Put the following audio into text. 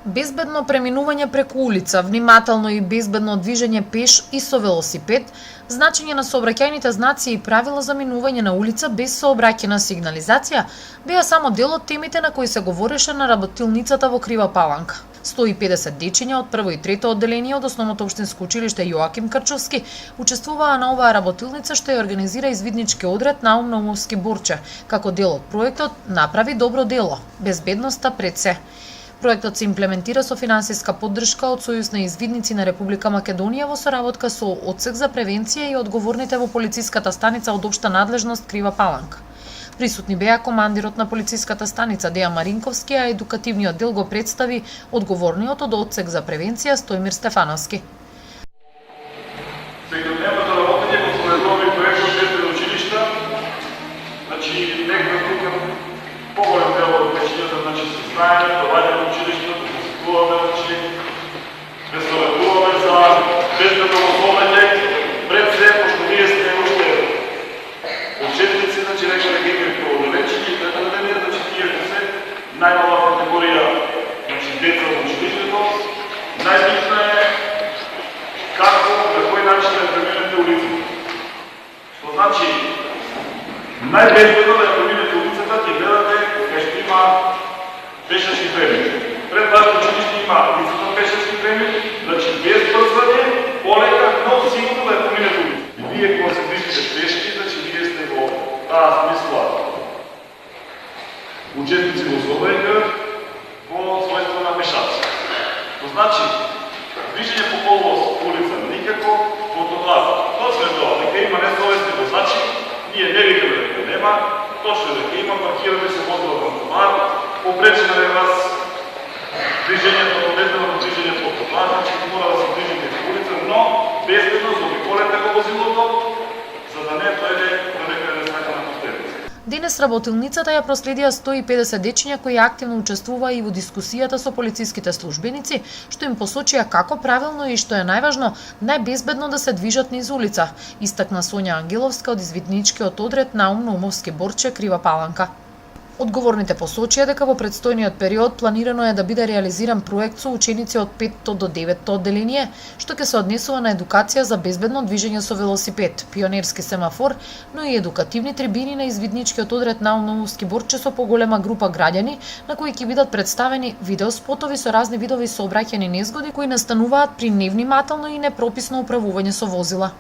Безбедно преминување преку улица, внимателно и безбедно движење пеш и со велосипед, значење на сообраќајните знаци и правила за минување на улица без сообраќајна сигнализација беа само дел од темите на кои се говореше на работилницата во Крива Паланка. 150 дечиња од прво и трето одделение од Основното општинско училиште Јоаким Карчовски учествуваа на оваа работилница што ја организира извиднички одред Наум Наумовски Борче, како дел од проектот Направи добро дело, безбедноста пред се. Проектот се имплементира со финансиска поддршка од Сојуз на извидници на Република Македонија во соработка со Одсек за превенција и одговорните во полициската станица од општа надлежност Крива Паланка. Присутни беа командирот на полициската станица Деја Маринковски, а едукативниот дел го представи одговорниот од Одсек за превенција Стојмир Стефановски. Секојдневното работење во своевременни проекти на училишта, значи некој тука поголем дел од вечината, значи се знаеме, доваѓаме училишта, посетуваме, значи се советуваме за безбедно возовање, пред се, пошто ние сме уште учетници, значи нека да ги имаме преодолечени, така да не, значи ние се најмала категорија, значи деца во училиштето, најбитно е како, на кој начин да преминете улицата. Што значи, најбезбедно да ја преминете улицата, ќе гледате кај што има пешачки премини. Пред вашето училиште има лицата пешачки премини, значи без брзање, полека, но сигурно да ја преминете улицата. И вие кога се движите пешки, значи вие сте во таа смисла учесници во сообраќајот во својство на пешаци. Што значи, движење по коловоз улица никако, потоа точно е тоа, дека има несовесни возачи, ние не викаме дека нема, точно дека има паркирани се возила во тротоар, попречено е вас движењето, безбедно движење по тротоар, значи мора да се движите по улица, но безбедно заобиколете го возилото, за да не дојде до некоја несакана последица. Денес работилницата ја проследија 150 дечиња кои активно учествуваа и во дискусијата со полициските службеници, што им посочија како правилно и што е најважно, најбезбедно да се движат низ улица, истакна Сонја Ангеловска од извидничкиот одред Наум Наумовски Борче, Крива Паланка. Одговорните посочија дека во предстојниот период планирано е да биде реализиран проект со ученици од 5 до 9 одделение, што ќе се однесува на едукација за безбедно движење со велосипед, пионерски семафор, но и едукативни трибини на извидничкиот одред Наум Наумовски Борче со поголема група граѓани, на кои ќе бидат представени видеоспотови со разни видови сообраќајни незгоди кои настануваат при невнимателно и непрописно управување со возила.